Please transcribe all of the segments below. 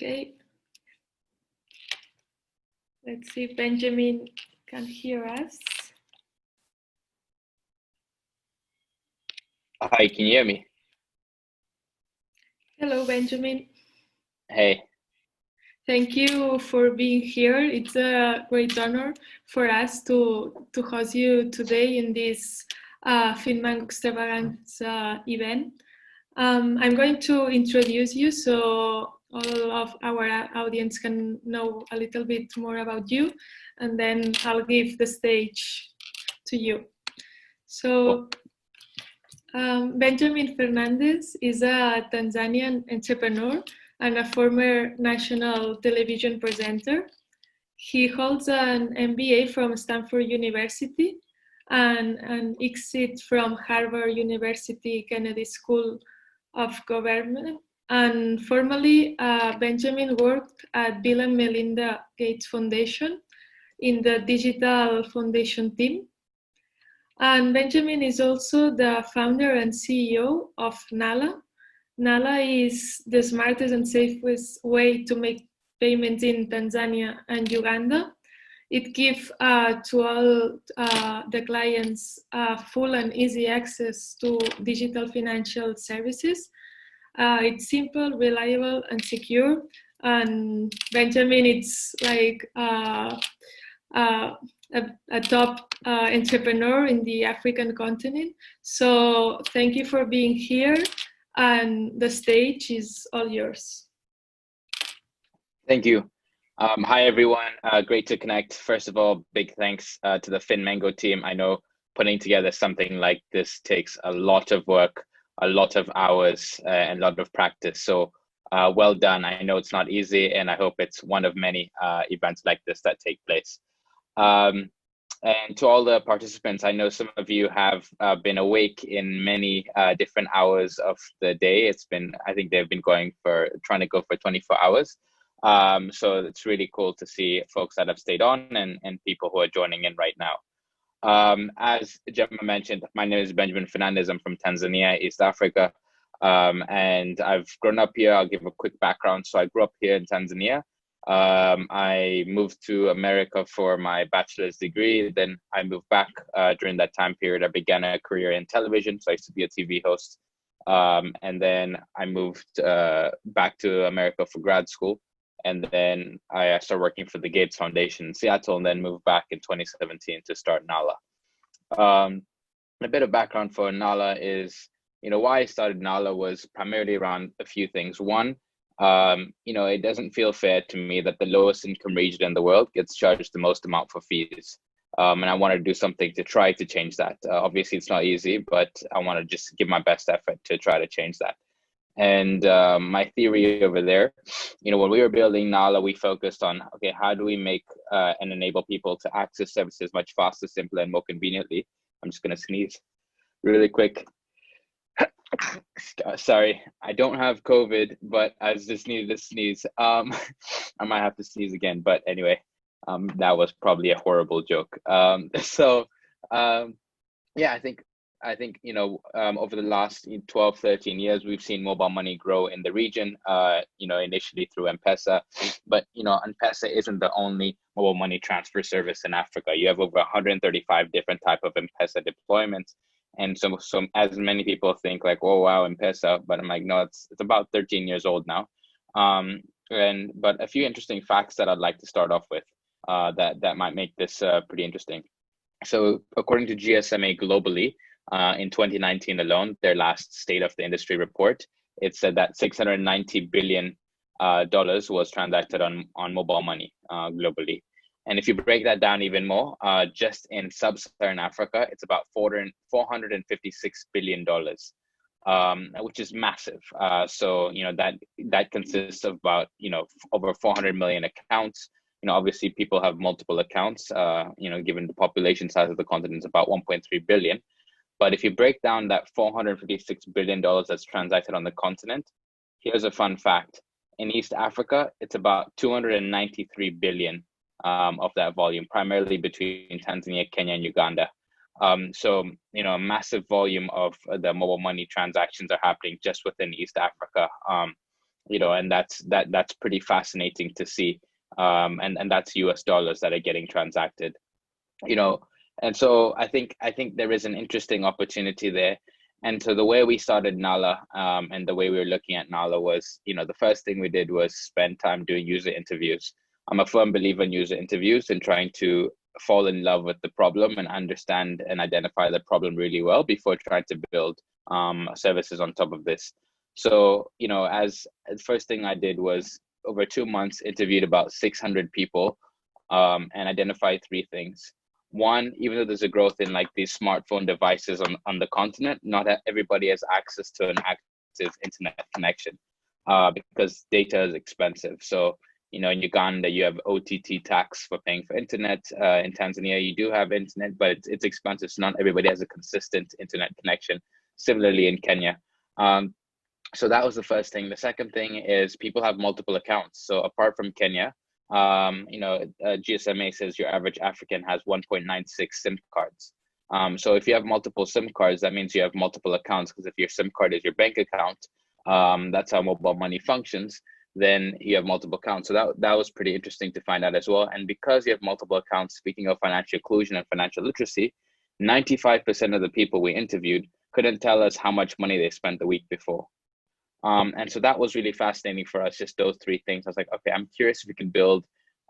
Okay. Let's see if Benjamin can hear us. Hi, can you hear me? Hello, Benjamin. Hey. Thank you for being here. It's a great honor for us to host you today in this FinMango Extravaganza event. I'm going to introduce you so all of our audience can know a little bit more about you, and then I'll give the stage to you. So Benjamin Fernandes is a Tanzanian entrepreneur and a former national television presenter. He holds an MBA from Stanford University and an exit from Harvard University Kennedy School of Government. And formerly, Benjamin worked at Bill and Melinda Gates Foundation in the Digital Foundation team. And Benjamin is also the founder and CEO of Nala. Nala is the smartest and safest way to make payments in Tanzania and Uganda. It gives to all the clients full and easy access to digital financial services. It's simple, reliable, and secure. And Benjamin, it's like a top entrepreneur in the African continent. So thank you for being here, and the stage is all yours. Thank you. Hi, everyone. Great to connect. First of all, big thanks to the FinMango team. I know putting together something like this takes a lot of work, a lot of hours, and a lot of practice. So well done. I know it's not easy, and I hope it's one of many events like this that take place. And to all the participants, I know some of you have been awake in many different hours of the day. It's been, I think they've been trying to go for 24 hours. So it's really cool to see folks that have stayed on and people who are joining in right now. As Gemma mentioned, my name is Benjamin Fernandes. I'm from Tanzania, East Africa. And I've grown up here. I'll give a quick background. So I grew up here in Tanzania. I moved to America for my bachelor's degree. Then I moved back during that time period. I began a career in television. So I used to be a TV host. And then I moved back to America for grad school. And then I started working for the Gates Foundation in Seattle, and then moved back in 2017 to start Nala. A bit of background for Nala is, why I started Nala was primarily around a few things. One, it doesn't feel fair to me that the lowest income region in the world gets charged the most amount for fees. And I want to do something to try to change that. Obviously, it's not easy, but I want to just give my best effort to try to change that. And my theory over there, when we were building Nala, we focused on, okay, how do we make and enable people to access services much faster, simpler, and more conveniently? I'm just going to sneeze really quick. Sorry, I don't have COVID, but I just needed to sneeze. I might have to sneeze again, but anyway, that was probably a horrible joke. Yeah, I think over the last 12, 13 years, we've seen mobile money grow in the region. Initially through M-Pesa, but M-Pesa isn't the only mobile money transfer service in Africa. You have over 135 different type of M-Pesa deployments. And so as many people think like, oh, wow, M-Pesa, but I'm like, no, it's about 13 years old now. But a few interesting facts that I'd like to start off with that might make this pretty interesting. So according to GSMA globally, in 2019 alone, their last state of the industry report, it said that $690 billion was transacted on mobile money globally. And if you break that down even more, just in sub-Saharan Africa, it's about $456 billion, which is massive. So that consists of about over 400 million accounts. Obviously people have multiple accounts. Given the population size of the continent is about 1.3 billion. But if you break down that $456 billion that's transacted on the continent, here's a fun fact: in East Africa, it's about 293 billion. Of that volume, primarily between Tanzania, Kenya, and Uganda. So, a massive volume of the mobile money transactions are happening just within East Africa. and that's pretty fascinating to see. And that's US dollars that are getting transacted, you know. And so I think there is an interesting opportunity there. And so the way we started Nala, and the way we were looking at Nala was, the first thing we did was spend time doing user interviews. I'm a firm believer in user interviews and trying to fall in love with the problem and understand and identify the problem really well before trying to build services on top of this. So, as the first thing I did was over 2 months interviewed about 600 people, and identified three things. One, even though there's a growth in like these smartphone devices on the continent, not everybody has access to an active internet connection, because data is expensive. So, in Uganda, you have OTT tax for paying for internet. In Tanzania, you do have internet, but it's expensive. So not everybody has a consistent internet connection. Similarly in Kenya. So that was the first thing. The second thing is people have multiple accounts. So apart from Kenya, GSMA says your average African has 1.96 SIM cards. So if you have multiple SIM cards, that means you have multiple accounts, because if your SIM card is your bank account, that's how mobile money functions, then you have multiple accounts. So that was pretty interesting to find out as well. And because you have multiple accounts, speaking of financial inclusion and financial literacy, 95% of the people we interviewed couldn't tell us how much money they spent the week before. And so that was really fascinating for us, just those three things. I was like, okay, I'm curious if we can build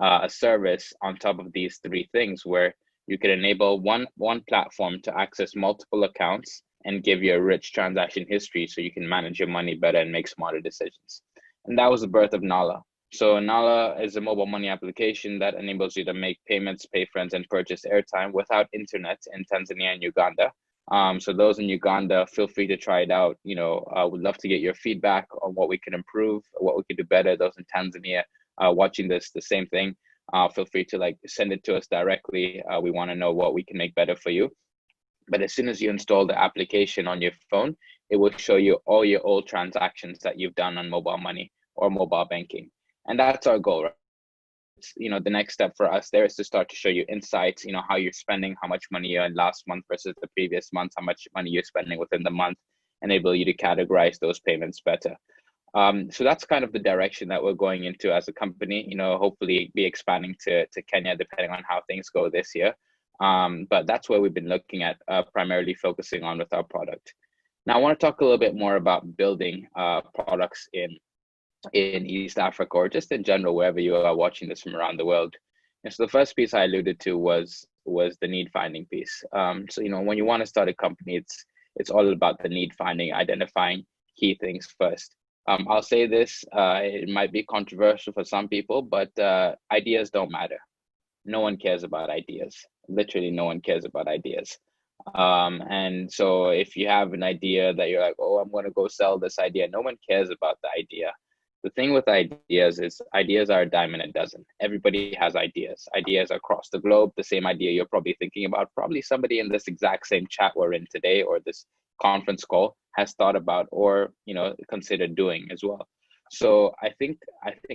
a service on top of these three things where you could enable one platform to access multiple accounts and give you a rich transaction history so you can manage your money better and make smarter decisions. And that was the birth of Nala. So Nala is a mobile money application that enables you to make payments, pay friends, and purchase airtime without internet in Tanzania and Uganda. So those in Uganda, feel free to try it out. I would love to get your feedback on what we can improve, what we could do better. Those in Tanzania watching this, the same thing. Feel free to send it to us directly. We want to know what we can make better for you. But as soon as you install the application on your phone, it will show you all your old transactions that you've done on mobile money or mobile banking. And that's our goal, right? The next step for us there is to start to show you insights, how you're spending, how much money you earned last month versus the previous month, how much money you're spending within the month, enable you to categorize those payments better. So that's kind of the direction that we're going into as a company, hopefully be expanding to Kenya depending on how things go this year. But that's where we've been looking at, primarily focusing on with our product. Now I want to talk a little bit more about building products in East Africa, or just in general, wherever you are watching this from around the world. And so the first piece I alluded to was the need finding piece. So when you want to start a company, it's all about the need finding, identifying key things first. I'll say this, it might be controversial for some people, but ideas don't matter. No one cares about ideas. Literally, no one cares about ideas. And so if you have an idea that you're like, oh, I'm going to go sell this idea, no one cares about the idea. The thing with ideas is ideas are a dime a dozen. Everybody has ideas across the globe. The same idea you're probably thinking about, probably somebody in this exact same chat we're in today or this conference call has thought about or considered doing as well. So I think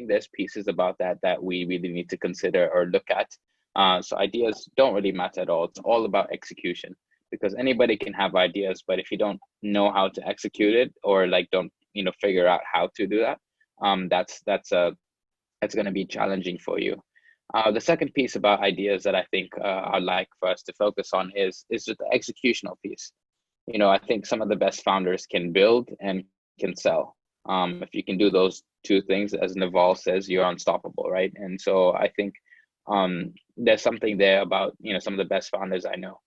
there's pieces about that we really need to consider or look at. So ideas don't really matter at all. It's all about execution, because anybody can have ideas, but if you don't know how to execute it or don't figure out how to do that, that's going to be challenging for you. The second piece about ideas that I think I'd like for us to focus on is just the executional piece. I think some of the best founders can build and can sell. If you can do those two things, as Naval says, you're unstoppable, right? And so I think there's something there about some of the best founders I know.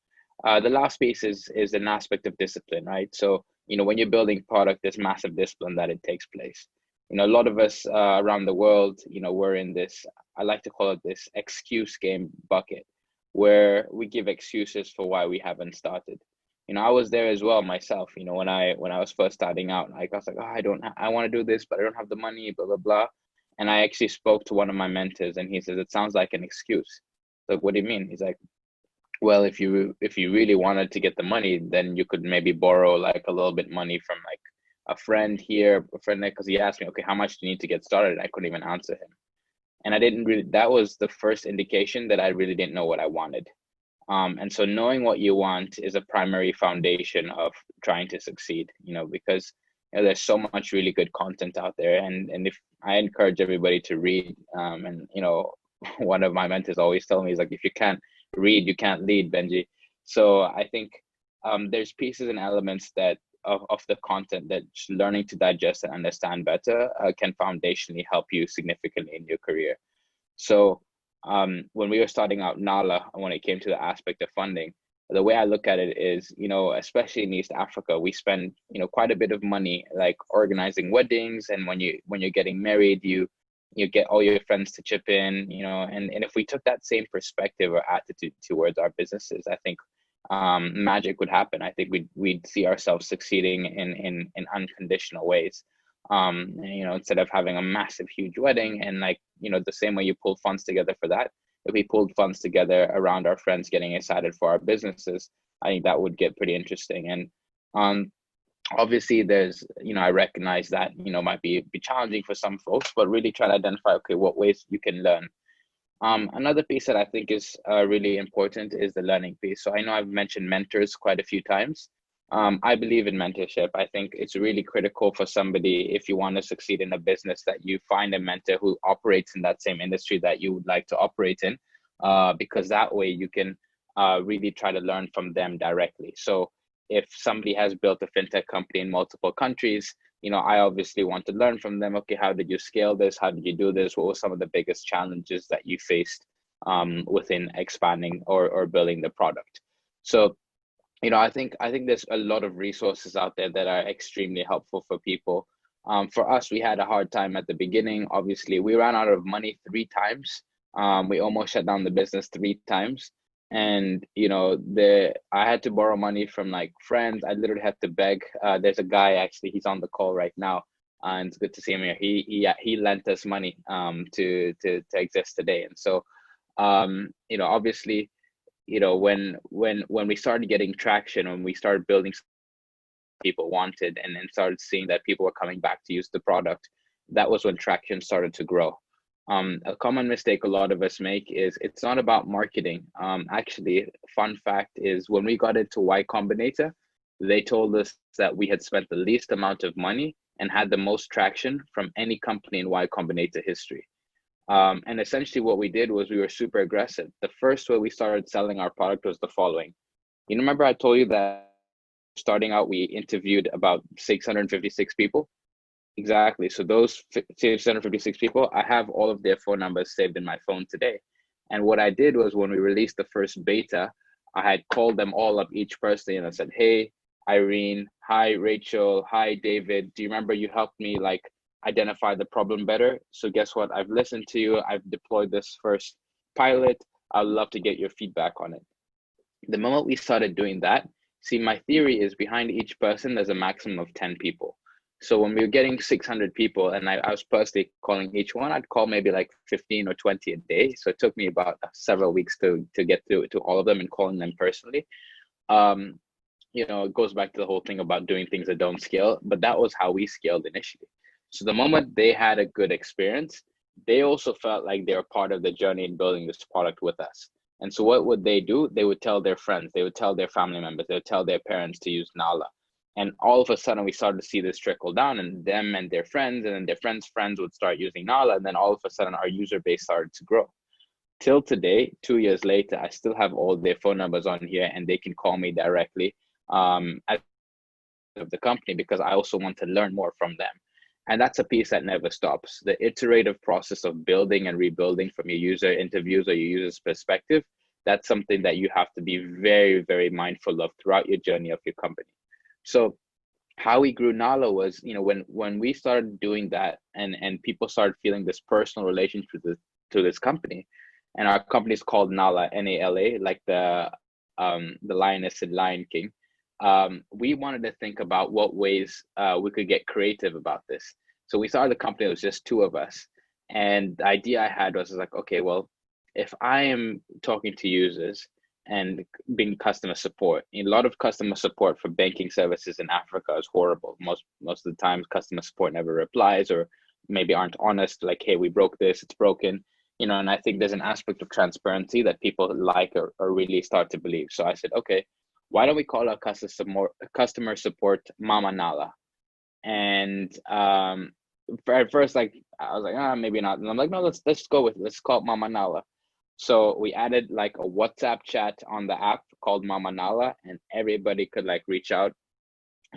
The last piece is an aspect of discipline, right? So when you're building product, there's massive discipline that it takes place. A lot of us around the world, we're in this, I like to call it this excuse game bucket, where we give excuses for why we haven't started. I was there as well myself, when I was first starting out, I was like, oh, I want to do this, but I don't have the money, blah, blah, blah. And I actually spoke to one of my mentors and he says, it sounds like an excuse. Like, what do you mean? He's like, well, if you really wanted to get the money, then you could maybe borrow a little bit money from a friend here, a friend there, because he asked me, okay, how much do you need to get started? I couldn't even answer him. And that was the first indication that I really didn't know what I wanted. And so knowing what you want is a primary foundation of trying to succeed, because there's so much really good content out there, and if I encourage everybody to read, and one of my mentors always tell me, is like, if you can't read, you can't lead, Benji. So I think there's pieces and elements that of the content that learning to digest and understand better can foundationally help you significantly in your career. So when we were starting out Nala, when it came to the aspect of funding, the way I look at it is, especially in East Africa, we spend, quite a bit of money like organizing weddings, and when you're getting married, you get all your friends to chip in, and if we took that same perspective or attitude towards our businesses, I think magic would happen. I think we'd see ourselves succeeding in unconditional ways. Instead of having a massive, huge wedding, and the same way you pull funds together for that, if we pulled funds together around our friends getting excited for our businesses, I think that would get pretty interesting. And obviously there's, I recognize that, might be challenging for some folks, but really try to identify, okay, what ways you can learn. Another piece that I think is really important is the learning piece. So I know I've mentioned mentors quite a few times. I believe in mentorship. I think it's really critical for somebody, if you want to succeed in a business, that you find a mentor who operates in that same industry that you would like to operate in, because that way you can really try to learn from them directly. So if somebody has built a fintech company in multiple countries, I obviously want to learn from them. Okay, how did you scale this? How did you do this? What were some of the biggest challenges that you faced within expanding or building the product? So I think there's a lot of resources out there that are extremely helpful for people. For us, we had a hard time at the beginning. Obviously, we ran out of money 3 times. We almost shut down the business 3 times. And, I had to borrow money from like friends. I literally had to beg. There's a guy, actually, he's on the call right now. And it's good to see him here. He lent us money to exist today. And so, obviously, when we started getting traction, when we started building, people wanted, and then started seeing that people were coming back to use the product, that was when traction started to grow. A common mistake a lot of us make is it's not about marketing. Actually, fun fact is, when we got into Y Combinator, they told us that we had spent the least amount of money and had the most traction from any company in Y Combinator history. And essentially what we did was we were super aggressive. The first way we started selling our product was the following. Remember I told you that starting out, we interviewed about 656 people? Exactly. So those 656 people, I have all of their phone numbers saved in my phone today. And what I did was, when we released the first beta, I had called them all up, each person, and I said, hey, Irene, hi, Rachel, hi, David. Do you remember you helped me identify the problem better? So guess what? I've listened to you. I've deployed this first pilot. I'd love to get your feedback on it. The moment we started doing that, see, my theory is, behind each person, there's a maximum of 10 people. So when we were getting 600 people, and I was personally calling each one, I'd call maybe like 15 or 20 a day. So it took me about several weeks to get to all of them and calling them personally. It goes back to the whole thing about doing things that don't scale, but that was how we scaled initially. So the moment they had a good experience, they also felt like they were part of the journey in building this product with us. And so what would they do? They would tell their friends, they would tell their family members, they would tell their parents to use Nala. And all of a sudden, we started to see this trickle down, and them and their friends, and then their friends' friends would start using Nala. And then all of a sudden, our user base started to grow. Till today, 2 years later, I still have all their phone numbers on here, and they can call me directly at the company, because I also want to learn more from them. And that's a piece that never stops. The iterative process of building and rebuilding from your user interviews or your user's perspective, that's something that you have to be very, very mindful of throughout your journey of your company. So how we grew Nala was, when we started doing that, and people started feeling this personal relationship to this company, and our company is called Nala, Nala, like the lioness and Lion King. We wanted to think about what ways we could get creative about this. So we started the company. It was just 2 of us, and the idea I had was like, okay, well, if I am talking to users and being customer support, a lot of customer support for banking services in Africa is horrible. Most of the time, customer support never replies, or maybe aren't honest, like, hey, we broke this, it's broken, and I think there's an aspect of transparency that people like or really start to believe. So I said, okay, why don't we call our customer support Mama Nala? And at first, like I was like, maybe not. And I'm like, no, let's go with it. Let's call it Mama Nala. So we added like a WhatsApp chat on the app called Mama Nala, and everybody could like reach out.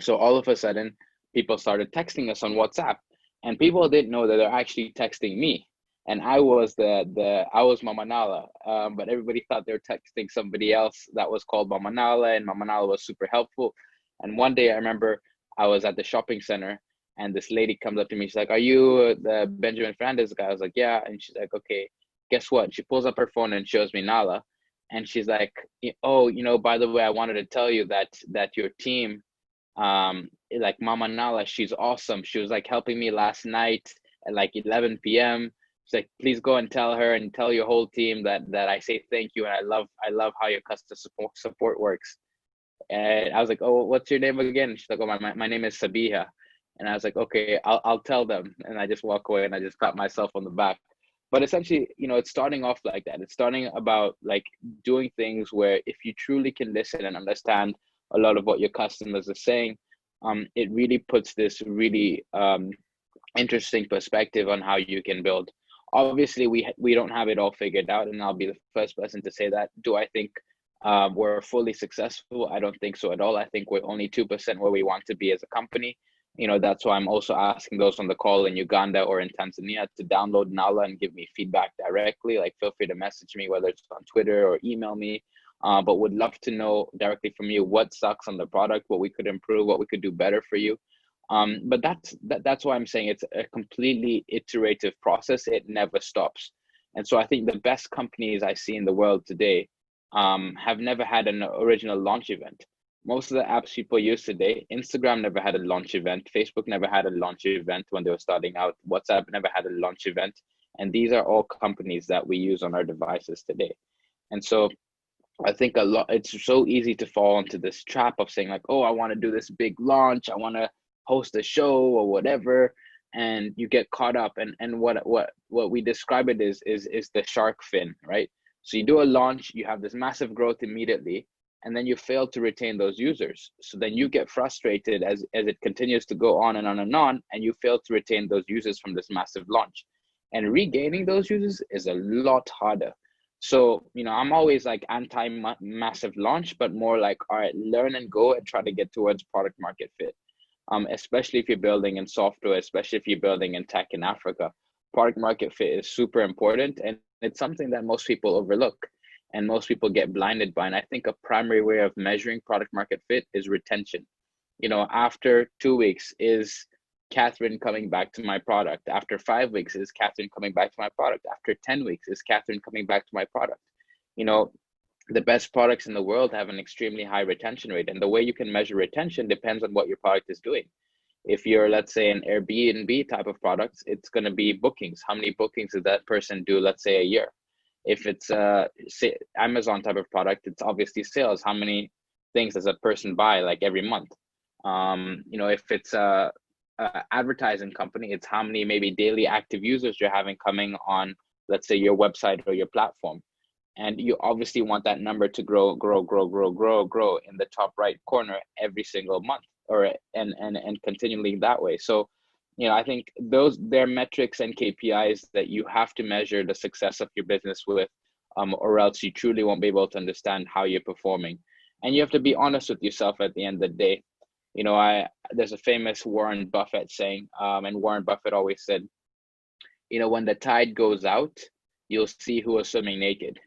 So all of a sudden, people started texting us on WhatsApp, and people didn't know that they're actually texting me. And I was I was Mama Nala, but everybody thought they were texting somebody else that was called Mama Nala, and Mama Nala was super helpful. And one day I remember I was at the shopping center, and this lady comes up to me. She's like, "Are you the Benjamin Fernandes guy?" I was like, "Yeah." And she's like, "Okay, guess what?" She pulls up her phone and shows me Nala, and she's like, "Oh, by the way, I wanted to tell you that your team, like Mama Nala, she's awesome. She was like helping me last night at like 11 p.m. She's like, please go and tell her and tell your whole team that I say thank you, and I love how your customer support works." And I was like, "Oh, what's your name again?" She's like, "Oh, my name is Sabiha." And I was like, "Okay, I'll tell them." And I just walk away and I just pat myself on the back. But essentially, it's starting off like that. It's starting about like doing things where if you truly can listen and understand a lot of what your customers are saying, it really puts this really interesting perspective on how you can build. Obviously, we don't have it all figured out, and I'll be the first person to say that. Do I think we're fully successful? I don't think so at all. I think we're only 2% where we want to be as a company. That's why I'm also asking those on the call in Uganda or in Tanzania to download Nala and give me feedback directly. Like, feel free to message me, whether it's on Twitter or email me. But would love to know directly from you what sucks on the product, what we could improve, what we could do better for you. But that's why I'm saying it's a completely iterative process. It never stops. And so I think the best companies I see in the world today have never had an original launch event. Most of the apps people use today, Instagram never had a launch event, Facebook never had a launch event when they were starting out, WhatsApp never had a launch event. And these are all companies that we use on our devices today. And so I think it's so easy to fall into this trap of saying like, oh, I want to do this big launch, I want to host a show or whatever, and you get caught up. And what we describe it is the shark fin, right? So you do a launch, you have this massive growth immediately, and then you fail to retain those users. So then you get frustrated as it continues to go on and on and on, and you fail to retain those users from this massive launch. And regaining those users is a lot harder. So, I'm always like anti-massive launch, but more like, all right, learn and go and try to get towards product market fit. Especially if you're building in software, especially if you're building in tech in Africa, product market fit is super important. And it's something that most people overlook and most people get blinded by. And I think a primary way of measuring product market fit is retention. After 2 weeks, is Catherine coming back to my product? After 5 weeks, is Catherine coming back to my product? After 10 weeks, is Catherine coming back to my product? The best products in the world have an extremely high retention rate. And the way you can measure retention depends on what your product is doing. If you're, let's say, an Airbnb type of product, it's going to be bookings. How many bookings did that person do, let's say, a year? If it's say Amazon type of product, it's obviously sales. How many things does a person buy like every month? If it's a advertising company, it's how many maybe daily active users you're having coming on, let's say, your website or your platform. And you obviously want that number to grow in the top right corner every single month, and continually that way. So, I think they're metrics and KPIs that you have to measure the success of your business with, or else you truly won't be able to understand how you're performing. And you have to be honest with yourself at the end of the day. There's a famous Warren Buffett saying, and Warren Buffett always said, when the tide goes out, you'll see who is swimming naked.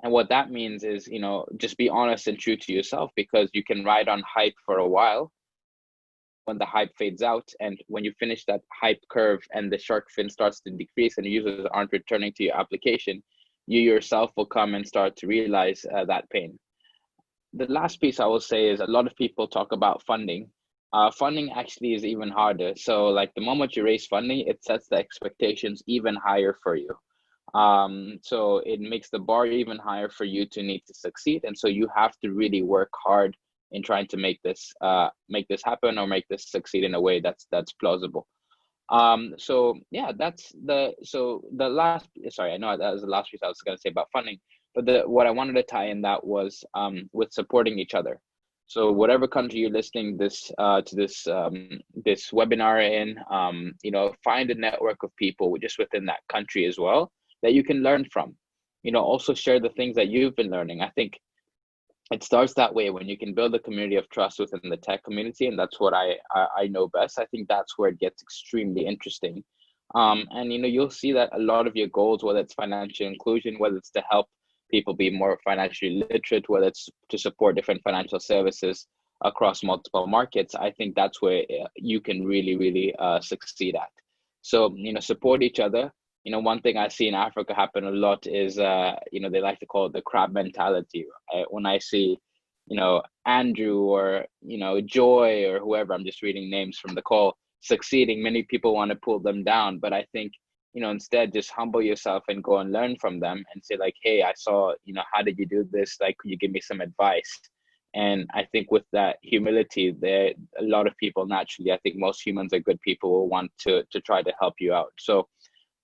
And what that means is, just be honest and true to yourself, because you can ride on hype for a while. When the hype fades out, and when you finish that hype curve and the shark fin starts to decrease and users aren't returning to your application, you yourself will come and start to realize that pain. The last piece I will say is a lot of people talk about funding. Funding actually is even harder. So like the moment you raise funding, it sets the expectations even higher for you. So it makes the bar even higher for you to need to succeed. And so you have to really work hard in trying to make this happen or make this succeed in a way that's plausible. So yeah, the last, sorry, I know that was the last piece I was going to say about funding, but what I wanted to tie in that was with supporting each other. So whatever country you're listening this to this webinar in, you know, find a network of people just within that country as well that you can learn from. You know, also share the things that you've been learning. I think it starts that way when you can build a community of trust within the tech community, and that's what I know best. I think that's where it gets extremely interesting. And you know, you'll see that a lot of your goals, whether it's financial inclusion, whether it's to help people be more financially literate, whether it's to support different financial services across multiple markets, I think that's where you can really succeed at. So, you know, support each other. You know, one thing I see in Africa happen a lot is, you know, they like to call it the crab mentality. When I see, you know, Andrew or, you know, Joy or whoever, I'm just reading names from the call, succeeding, many people want to pull them down. But I think, you know, instead just humble yourself and go and learn from them and say like, hey, I saw, you know, how did you do this? Like, could you give me some advice? And I think with that humility, there a lot of people naturally, I think most humans are good people, will want to try to help you out. So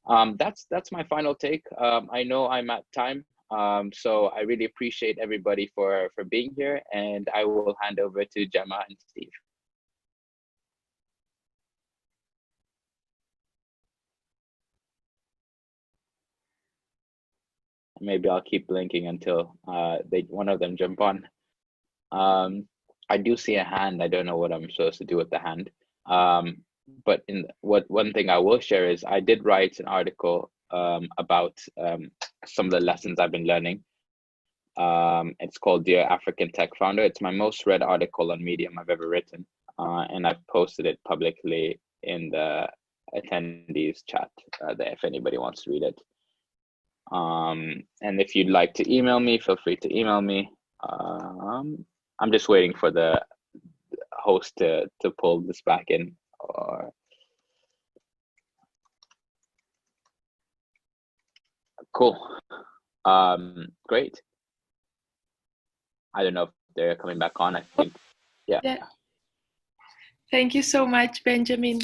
that's my final take. I know I'm at time, so I really appreciate everybody for being here, and I will hand over to Gemma and Steve. Maybe I'll keep blinking until one of them jump on. I do see a hand. I don't know what I'm supposed to do with the hand. But one thing I will share is I did write an article about some of the lessons I've been learning. It's called Dear African Tech Founder. It's my most read article on Medium I've ever written, and I've posted it publicly in the attendees chat there if anybody wants to read it. And if you'd like to email me, feel free to email me. I'm just waiting for the host to pull this back in. Or cool. Great. I don't know if they're coming back on. I think, yeah. Thank you so much, Benjamin.